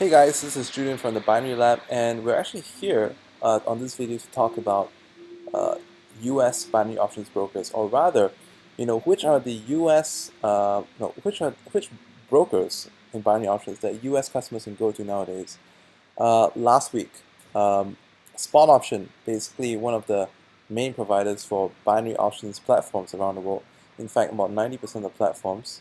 Hey guys, this is Julian from the Binary Lab, and we're actually here on this video to talk about uh, U.S. binary options brokers, or rather, which are the U.S. No, which brokers in binary options that U.S. customers can go to nowadays. Last week, Spotoption, basically one of the main providers for binary options platforms around the world. In fact, about 90% of platforms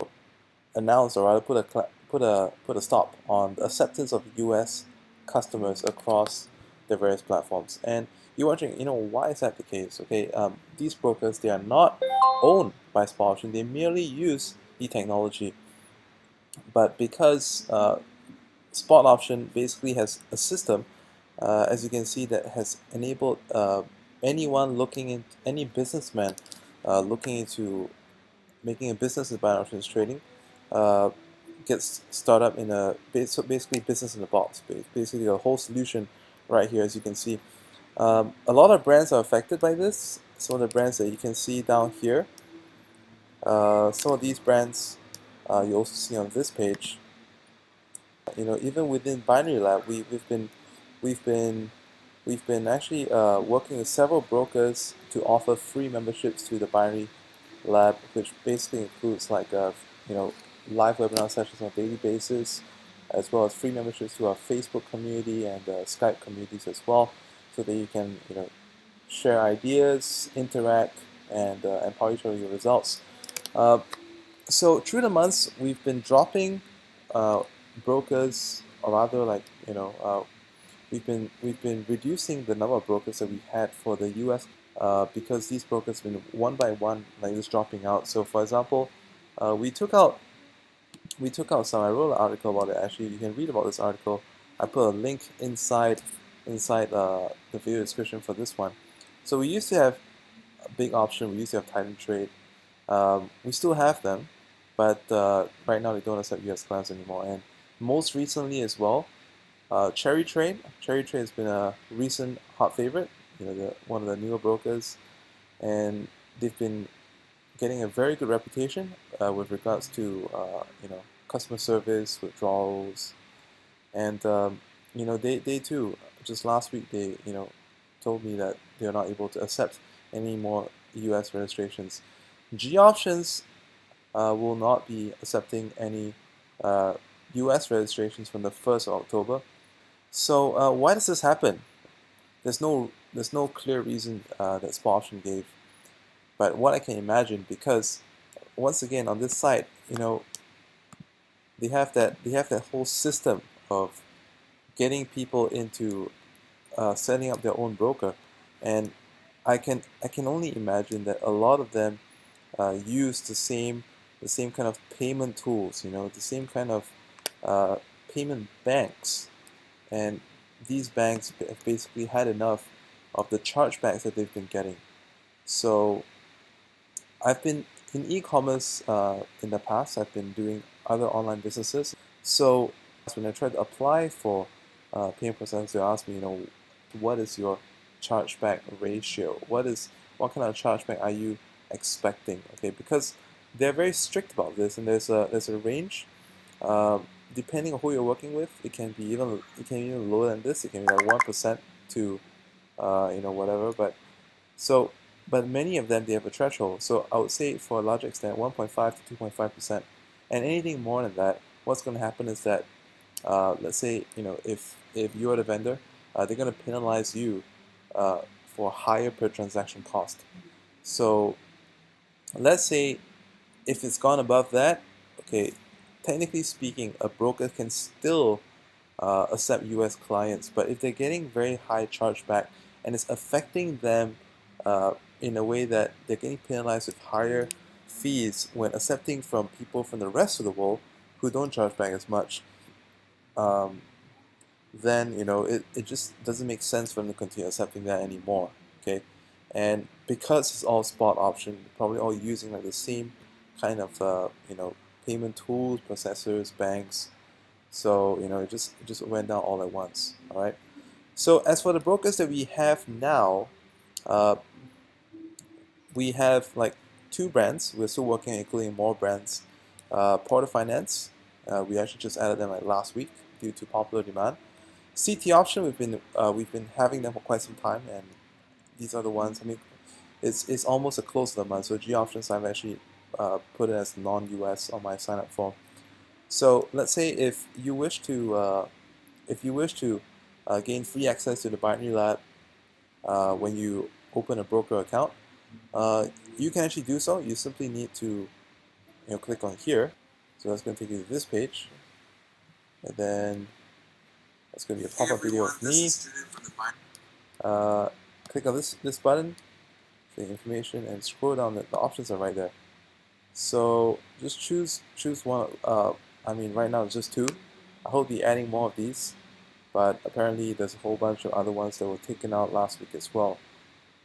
announce or rather put a stop on the acceptance of U.S. customers across the various platforms. And you're wondering, why is that the case? Okay, these brokers, they are not owned by Spot Option. They merely use the technology, but because Spot Option basically has a system, as you can see, that has enabled anyone looking in, any businessman looking into making a business in binary options trading uh, gets started up in so basically business in a box. Basically, a whole solution right here, as you can see. A lot of brands are affected by this. Some of the brands that you can see down here, some of these brands you also see on this page. Even within Binary Lab, we've been we've been actually working with several brokers to offer free memberships to the Binary Lab, which basically includes like live webinar sessions on a daily basis, as well as free memberships to our Facebook community and Skype communities as well, so that you can share ideas, interact, and empower each other with your results. Uh, so through the months, we've been dropping uh, brokers, or rather, we've been reducing the number of brokers that we had for the U.S. Because these brokers have been one by one like just dropping out. So for example, we took out some. I wrote an article about it. Actually, you can read about this article. I put a link inside the video description for this one. So we used to have a big option. We used to have Titan Trade. We still have them, but right now they don't accept US clients anymore. And most recently as well, Cherry Trade. Cherry Trade has been a recent hot favorite. One of the newer brokers, and they've been getting a very good reputation with regards to customer service, withdrawals, and they too. Just last week, they told me that they are not able to accept any more U.S. registrations. G options will not be accepting any US registrations from the 1st of October. So why does this happen? There's no clear reason that Spot Option gave, but what I can imagine, because once again on this site, they have that whole system of getting people into setting up their own broker, and I can only imagine that a lot of them use the same kind of payment tools, the same kind of uh, payment banks, and these banks have basically had enough of the chargebacks that they've been getting. So I've been in e-commerce in the past. I've been doing other online businesses. So when I tried to apply for payment processors, they asked me, what is your chargeback ratio? What kind of chargeback are you expecting? Okay, because they're very strict about this, and there's a range. Depending on who you're working with, it can be even lower than this. It can be like 1% to whatever. So but many of them, they have a threshold. So I would say for a large extent, 1.5 to 2.5%, and anything more than that, what's going to happen is that let's say if you're the vendor, they're going to penalize you for higher per transaction cost. So let's say if it's gone above that, okay, technically speaking, a broker can still accept US clients, but if they're getting very high chargeback and it's affecting them in a way that they're getting penalized with higher fees when accepting from people from the rest of the world who don't charge back as much, um, then it just doesn't make sense for them to continue accepting that anymore. Okay, and because it's all spot option, probably all using like the same kind of payment tools, processors, banks. So it just went down all at once. All right. So as for the brokers that we have now, uh, we have like two brands. We're still working on including more brands. Porter Finance, we actually just added them like last week. due to popular demand. CT option, we've been having them for quite some time, and these are the ones. I mean, it's almost a close to the month. So G options, I've actually put it as non-US on my sign up form. So let's say if you wish to gain free access to the Binary Lab when you open a broker account, you can actually do so. You simply need to click on here. So that's going to take you to this page, and then that's going to be a pop-up video of me. Click on this button, the information, and scroll down. The options are right there. So just choose one. I mean, right now it's just two. I hope be adding more of these, but apparently there's a whole bunch of other ones that were taken out last week as well.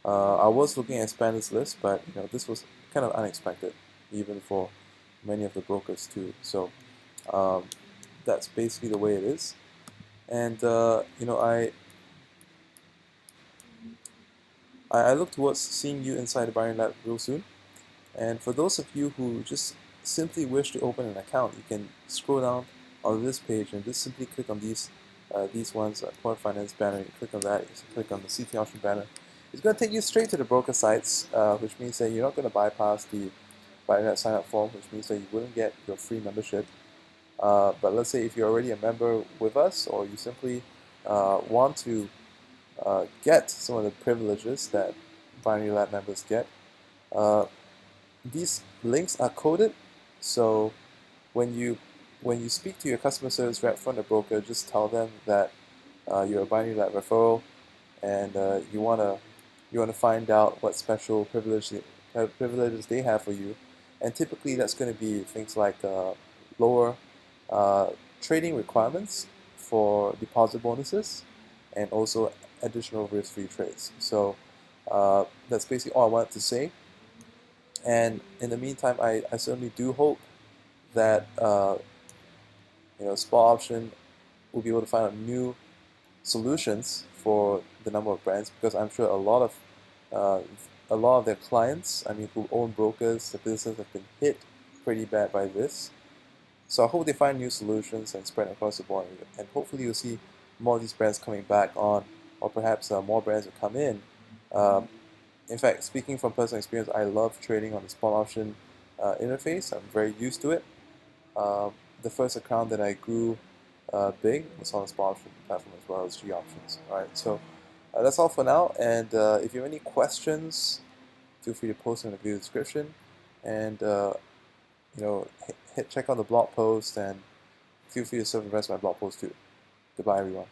I was looking at expand this list, but this was kind of unexpected, even for many of the brokers too. So that's basically the way it is. And I look towards seeing you inside the Binary Lab real soon. And for those of you who just simply wish to open an account, you can scroll down on this page and just simply click on these ones, Point Finance banner. You click on that, you click on the CT option banner. It's going to take you straight to the broker sites, which means that you're not going to bypass the Binary Lab sign up form, which means that you wouldn't get your free membership. But let's say if you're already a member with us, or you simply want to get some of the privileges that Binary Lab members get, these links are coded, so when you speak to your customer service rep from the broker, just tell them that you're a Binary Lab referral, and you wanna find out what special privileges they have for you, and typically that's going to be things like lower trading requirements for deposit bonuses, and also additional risk-free trades. So that's basically all I wanted to say. And in the meantime, I certainly do hope that Spotoption will be able to find out new solutions for the number of brands, because I'm sure a lot of their clients, I mean, who own brokers, the businesses have been hit pretty bad by this. So I hope they find new solutions and spread across the board, and hopefully you'll see more of these brands coming back on, or perhaps more brands will come in. In fact, speaking from personal experience, I love trading on the Spotoption interface. I'm very used to it. The first account that I grew big was on the Spotoption platform as well as G options. All right, so that's all for now. And if you have any questions, feel free to post in the video description. And check out the blog post, and feel free to surf the rest of my blog post too. Goodbye, everyone.